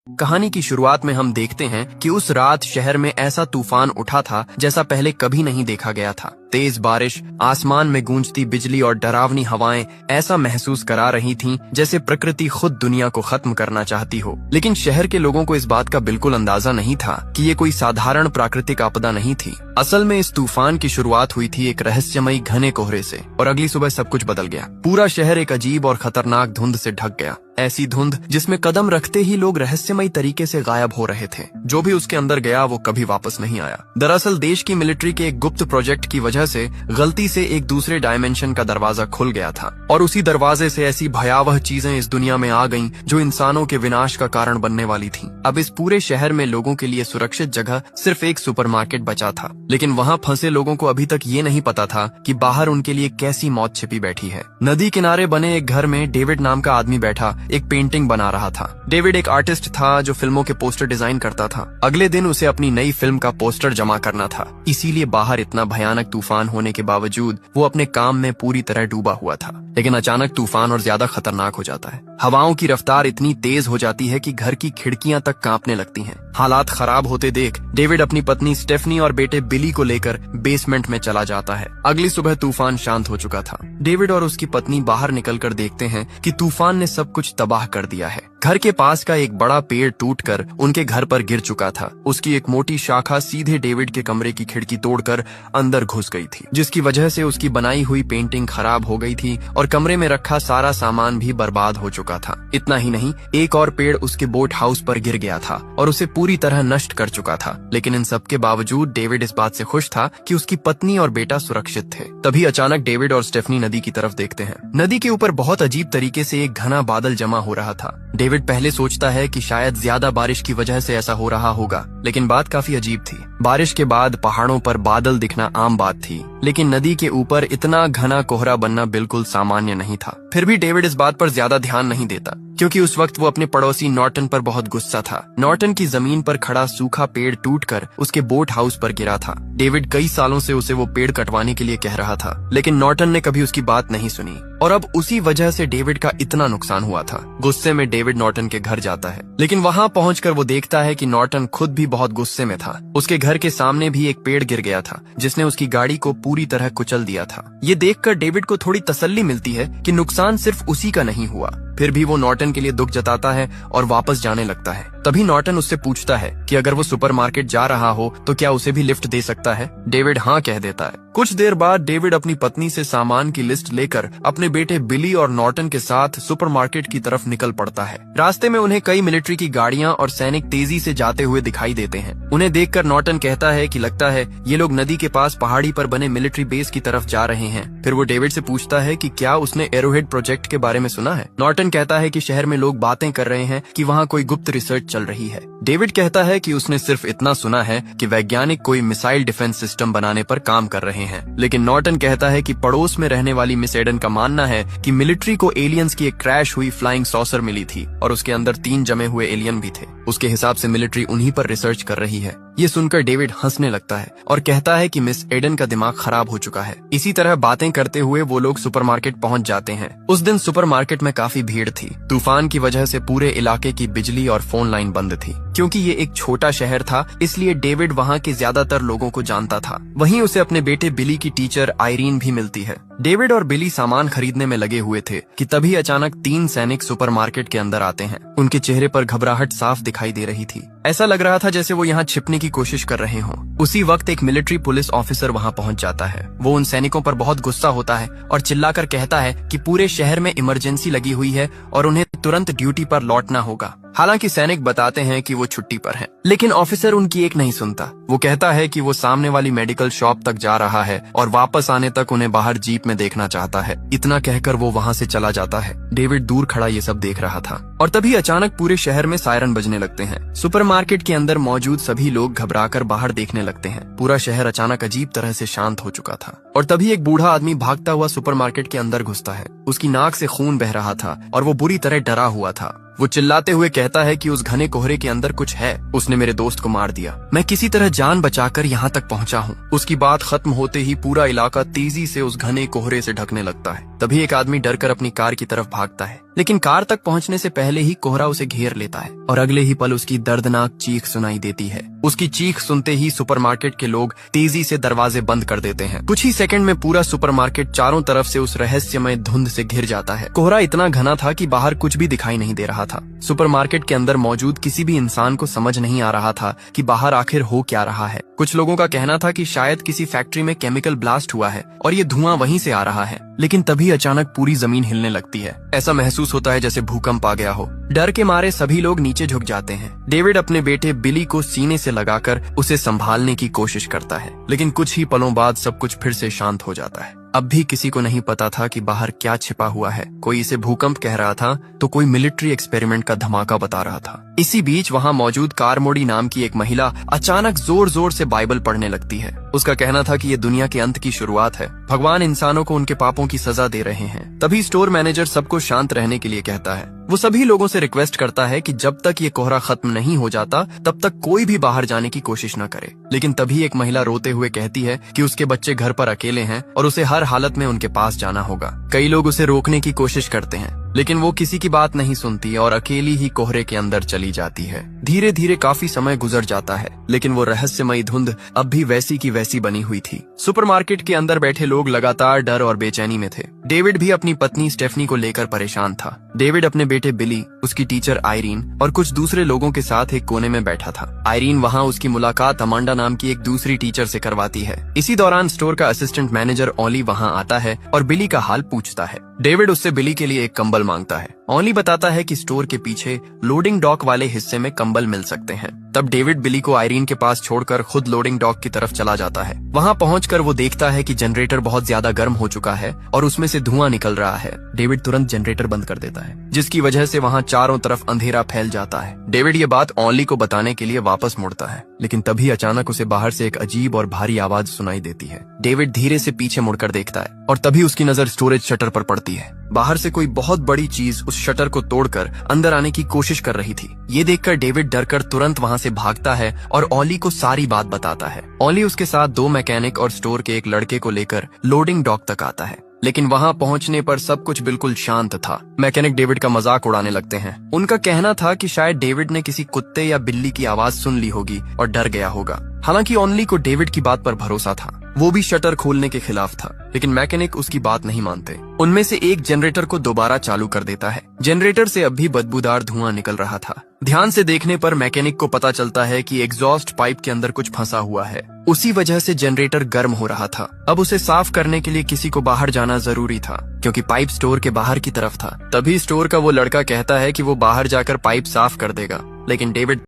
कहानी की शुरुआत में हम देखते हैं कि उस रात शहर में ऐसा तूफान उठा था जैसा पहले कभी नहीं देखा गया था। तेज बारिश, आसमान में गूंजती बिजली और डरावनी हवाएं ऐसा महसूस करा रही थीं जैसे प्रकृति खुद दुनिया को खत्म करना चाहती हो। लेकिन शहर के लोगों को इस बात का बिल्कुल अंदाजा नहीं था कि ये कोई साधारण प्राकृतिक आपदा नहीं थी। असल में इस तूफान की शुरुआत हुई थी एक रहस्यमयी घने कोहरे से और अगली सुबह सब कुछ बदल गया। पूरा शहर एक अजीब और खतरनाक धुंध से ढक गया। ऐसी धुंध जिसमें कदम रखते ही लोग रहस्यमयी तरीके से गायब हो रहे थे। जो भी उसके अंदर गया वो कभी वापस नहीं आया। दरअसल देश की मिलिट्री के एक गुप्त प्रोजेक्ट की वजह से गलती से एक दूसरे डायमेंशन का दरवाजा खुल गया था और उसी दरवाजे से ऐसी भयावह चीजें इस दुनिया में आ गईं जो इंसानों के विनाश का कारण बनने वाली थीं। अब इस पूरे शहर में लोगों के लिए सुरक्षित जगह सिर्फ एक सुपरमार्केट बचा था, लेकिन वहाँ फंसे लोगों को अभी तक ये नहीं पता था कि बाहर उनके लिए कैसी मौत छिपी बैठी है। नदी किनारे बने एक घर में डेविड नाम का आदमी बैठा एक पेंटिंग बना रहा था। डेविड एक आर्टिस्ट था जो फिल्मों के पोस्टर डिजाइन करता था। अगले दिन उसे अपनी नई फिल्म का पोस्टर जमा करना था, इसीलिए बाहर इतना भयानक तूफान होने के बावजूद वो अपने काम में पूरी तरह डूबा हुआ था। लेकिन अचानक तूफान और ज्यादा खतरनाक हो जाता है। हवाओं की रफ्तार इतनी तेज हो जाती है कि घर की खिड़कियां तक कांपने लगती हैं। हालात खराब होते देख डेविड अपनी पत्नी स्टेफनी और बेटे बिली को लेकर बेसमेंट में चला जाता है। अगली सुबह तूफान शांत हो चुका था। डेविड और उसकी पत्नी बाहर निकलकर देखते हैं कि तूफान ने सब कुछ तबाह कर दिया है। घर के पास का एक बड़ा पेड़ टूटकर उनके घर पर गिर चुका था। उसकी एक मोटी शाखा सीधे डेविड के कमरे की खिड़की तोड़कर अंदर घुस गई थी, जिसकी वजह से उसकी बनाई हुई पेंटिंग खराब हो गई थी और कमरे में रखा सारा सामान भी बर्बाद हो चुका था। इतना ही नहीं, एक और पेड़ उसके बोट हाउस पर गिर गया था और उसे पूरी तरह नष्ट कर चुका था। लेकिन इन सब के बावजूद डेविड इस बात से खुश था कि उसकी पत्नी और बेटा सुरक्षित थे। तभी अचानक डेविड और स्टेफनी नदी की तरफ देखते हैं। नदी के ऊपर बहुत अजीब तरीके से एक घना बादल जमा हो रहा था। डेविड पहले सोचता है कि शायद ज्यादा बारिश की वजह से ऐसा हो रहा होगा, लेकिन बात काफी अजीब थी। बारिश के बाद पहाड़ों पर बादल दिखना आम बात थी, लेकिन नदी के ऊपर इतना घना कोहरा बनना बिल्कुल सामान्य नहीं था। फिर भी डेविड इस बात पर ज्यादा ध्यान नहीं देता, क्योंकि उस वक्त वो अपने पड़ोसी नॉर्टन पर बहुत गुस्सा था। नॉर्टन की जमीन पर खड़ा सूखा पेड़ टूटकर उसके बोट हाउस पर गिरा था। डेविड कई सालों से उसे वो पेड़ कटवाने के लिए कह रहा था, लेकिन नॉर्टन ने कभी उसकी बात नहीं सुनी और अब उसी वजह से डेविड का इतना नुकसान हुआ था। गुस्से में डेविड नॉर्टन के घर जाता है, लेकिन वहाँ पहुंचकर वो देखता है कि नॉर्टन खुद भी बहुत गुस्से में था। उसके घर के सामने भी एक पेड़ गिर गया था जिसने उसकी गाड़ी को पूरी तरह कुचल दिया था। ये देखकर डेविड को थोड़ी तसल्ली मिलती है कि नुकसान सिर्फ उसी का नहीं हुआ। फिर भी वो नॉर्टन के लिए दुख जताता है और वापस जाने लगता है। तभी नॉर्टन उससे पूछता है कि अगर वो सुपरमार्केट जा रहा हो तो क्या उसे भी लिफ्ट दे सकता है। डेविड हाँ कह देता है। कुछ देर बाद डेविड अपनी पत्नी से सामान की लिस्ट लेकर अपने बेटे बिली और नॉर्टन के साथ सुपरमार्केट की तरफ निकल पड़ता है। रास्ते में उन्हें कई मिलिट्री की गाड़ियां और सैनिक तेजी से जाते हुए दिखाई देते हैं। उन्हें देखकर नॉर्टन कहता है कि लगता है ये लोग नदी के पास पहाड़ी पर बने मिलिट्री बेस की तरफ जा रहे हैं। फिर वो डेविड से पूछता है कि क्या उसने एरोहेड प्रोजेक्ट के बारे में सुना है। नॉर्टन कहता है कि शहर में लोग बातें कर रहे हैं कि वहाँ कोई गुप्त रिसर्च चल रही है। डेविड कहता है कि उसने सिर्फ इतना सुना है कि वैज्ञानिक कोई मिसाइल डिफेंस सिस्टम बनाने पर काम कर रहे हैं। लेकिन नॉर्टन कहता है कि पड़ोस में रहने वाली मिस एडन का मानना है कि मिलिट्री को एलियंस की एक क्रैश हुई फ्लाइंग सॉसर मिली थी और उसके अंदर 3 जमे हुए एलियन भी थे। उसके हिसाब से मिलिट्री उन्हीं पर रिसर्च कर रही है। ये सुनकर डेविड हंसने लगता है और कहता है कि मिस एडन का दिमाग खराब हो चुका है। इसी तरह बातें करते हुए वो लोग सुपरमार्केट पहुंच जाते हैं। उस दिन सुपरमार्केट में काफी भीड़ थी। तूफान की वजह से पूरे इलाके की बिजली और फोन लाइन बंद थी। क्योंकि ये एक छोटा शहर था, इसलिए डेविड वहाँ के ज्यादातर लोगों को जानता था। वहीं उसे अपने बेटे बिली की टीचर आयरीन भी मिलती है। डेविड और बिली सामान खरीदने में लगे हुए थे कि तभी अचानक 3 सैनिक सुपरमार्केट के अंदर आते हैं। उनके चेहरे पर घबराहट साफ दिखाई दे रही थी। ऐसा लग रहा था जैसे वो यहाँ छिपने की कोशिश कर रहे हों। उसी वक्त एक मिलिट्री पुलिस ऑफिसर वहाँ पहुँच जाता है। वो उन सैनिकों पर बहुत गुस्सा होता है और चिल्लाकर कहता है कि पूरे शहर में इमरजेंसी लगी हुई है और उन्हें तुरंत ड्यूटी पर लौटना होगा। हालांकि सैनिक बताते हैं कि वो छुट्टी पर हैं, लेकिन ऑफिसर उनकी एक नहीं सुनता। वो कहता है कि वो सामने वाली मेडिकल शॉप तक जा रहा है और वापस आने तक उन्हें बाहर जीप में देखना चाहता है। इतना कहकर वो वहाँ से चला जाता है। डेविड दूर खड़ा ये सब देख रहा था और तभी अचानक पूरे शहर में सायरन बजने लगते हैं। सुपरमार्केट के अंदर मौजूद सभी लोग घबराकर बाहर देखने लगते हैं। पूरा शहर अचानक अजीब तरह से शांत हो चुका था और तभी एक बूढ़ा आदमी भागता हुआ सुपरमार्केट के अंदर घुसता है। उसकी नाक से खून बह रहा था और वो बुरी तरह डरा हुआ था। वो चिल्लाते हुए कहता है कि उस घने कोहरे के अंदर कुछ है। उसने मेरे दोस्त को मार दिया। मैं किसी तरह जान बचाकर यहाँ तक पहुँचा हूँ। उसकी बात खत्म होते ही पूरा इलाका तेजी से उस घने कोहरे से ढकने लगता है। तभी एक आदमी डरकर अपनी कार की तरफ भागता है, लेकिन कार तक पहुंचने से पहले ही कोहरा उसे घेर लेता है और अगले ही पल उसकी दर्दनाक चीख सुनाई देती है। उसकी चीख सुनते ही सुपरमार्केट के लोग तेजी से दरवाजे बंद कर देते हैं। कुछ ही सेकंड में पूरा सुपरमार्केट चारों तरफ से उस रहस्यमय धुंध से घिर जाता है। कोहरा इतना घना था कि बाहर कुछ भी दिखाई नहीं दे रहा था। सुपरमार्केट के अंदर मौजूद किसी भी इंसान को समझ नहीं आ रहा था कि बाहर आखिर हो क्या रहा है। कुछ लोगों का कहना था कि शायद किसी फैक्ट्री में केमिकल ब्लास्ट हुआ है और ये धुआं वहीं से आ रहा है, लेकिन तभी अचानक पूरी जमीन हिलने लगती है। ऐसा महसूस होता है जैसे भूकंप आ गया हो। डर के मारे सभी लोग नीचे झुक जाते हैं। डेविड अपने बेटे बिली को सीने से लगाकर उसे संभालने की कोशिश करता है, लेकिन कुछ ही पलों बाद सब कुछ फिर से शांत हो जाता है। अब भी किसी को नहीं पता था कि बाहर क्या छिपा हुआ है। कोई इसे भूकंप कह रहा था तो कोई मिलिट्री एक्सपेरिमेंट का धमाका बता रहा था। इसी बीच वहाँ मौजूद कारमोड़ी नाम की एक महिला अचानक जोर जोर से बाइबल पढ़ने लगती है। उसका कहना था कि ये दुनिया के अंत की शुरुआत है, भगवान इंसानों को उनके पापों की सजा दे रहे हैं। तभी स्टोर मैनेजर सबको शांत रहने के लिए कहता है। वो सभी लोगों से रिक्वेस्ट करता है कि जब तक ये कोहरा खत्म नहीं हो जाता तब तक कोई भी बाहर जाने की कोशिश न करे। लेकिन तभी एक महिला रोते हुए कहती है कि उसके बच्चे घर पर अकेले हैं और उसे हर हालत में उनके पास जाना होगा। कई लोग उसे रोकने की कोशिश करते हैं, लेकिन वो किसी की बात नहीं सुनती और अकेली ही कोहरे के अंदर चली जाती है। धीरे धीरे काफी समय गुजर जाता है, लेकिन वो रहस्यमयी धुंध अब भी वैसी की वैसी बनी हुई थी। सुपरमार्केट के अंदर बैठे लोग लगातार डर और बेचैनी में थे। डेविड भी अपनी पत्नी स्टेफनी को लेकर परेशान था। डेविड अपने बेटे बिली, उसकी टीचर आयरीन और कुछ दूसरे लोगों के साथ एक कोने में बैठा था। आयरीन वहाँ उसकी मुलाकात अमांडा नाम की एक दूसरी टीचर से करवाती है। इसी दौरान स्टोर का असिस्टेंट मैनेजर ओली वहाँ आता है और बिली का हाल पूछता है। डेविड उससे बिली के लिए एक कंबल मांगता है। ओली बताता है कि स्टोर के पीछे लोडिंग डॉक वाले हिस्से में कंबल मिल सकते हैं। तब डेविड बिली को आयरीन के पास छोड़कर खुद लोडिंग डॉक की तरफ चला जाता है। वहाँ पहुंचकर वो देखता है कि जनरेटर बहुत ज्यादा गर्म हो चुका है और उसमें से धुआं निकल रहा है। डेविड तुरंत जनरेटर बंद कर देता है, जिसकी वजह से वहाँ चारों तरफ अंधेरा फैल जाता है। डेविड ये बात ओली को बताने के लिए वापस मुड़ता है, लेकिन तभी अचानक उसे बाहर से एक अजीब और भारी आवाज सुनाई देती है। डेविड धीरे से पीछे मुड़कर देखता है और तभी उसकी नजर स्टोरेज शटर पर पड़ती है। बाहर से कोई बहुत बड़ी चीज उस शटर को तोड़कर अंदर आने की कोशिश कर रही थी। ये देखकर डेविड डरकर तुरंत वहाँ से भागता है और ओली को सारी बात बताता है। ओली उसके साथ 2 मैकेनिक और स्टोर के एक लड़के को लेकर लोडिंग डॉक तक आता है, लेकिन वहाँ पहुँचने पर सब कुछ बिल्कुल शांत था। मैकेनिक डेविड का मजाक उड़ाने लगते हैं। उनका कहना था कि शायद डेविड ने किसी कुत्ते या बिल्ली की आवाज सुन ली होगी और डर गया होगा। हालांकि ओनली को डेविड की बात पर भरोसा था। वो भी शटर खोलने के खिलाफ था, लेकिन मैकेनिक उसकी बात नहीं मानते। उनमें से एक जनरेटर को दोबारा चालू कर देता है। जनरेटर से अब भी बदबूदार धुआं निकल रहा था। ध्यान से देखने पर मैकेनिक को पता चलता है कि एग्जॉस्ट पाइप के अंदर कुछ फंसा हुआ है। उसी वजह से जनरेटर गर्म हो रहा था। अब उसे साफ करने के लिए किसी को बाहर जाना जरूरी था, क्योंकि पाइप स्टोर के बाहर की तरफ था। तभी स्टोर का वो लड़का कहता है कि वो बाहर जाकर पाइप साफ कर देगा, लेकिन डेविड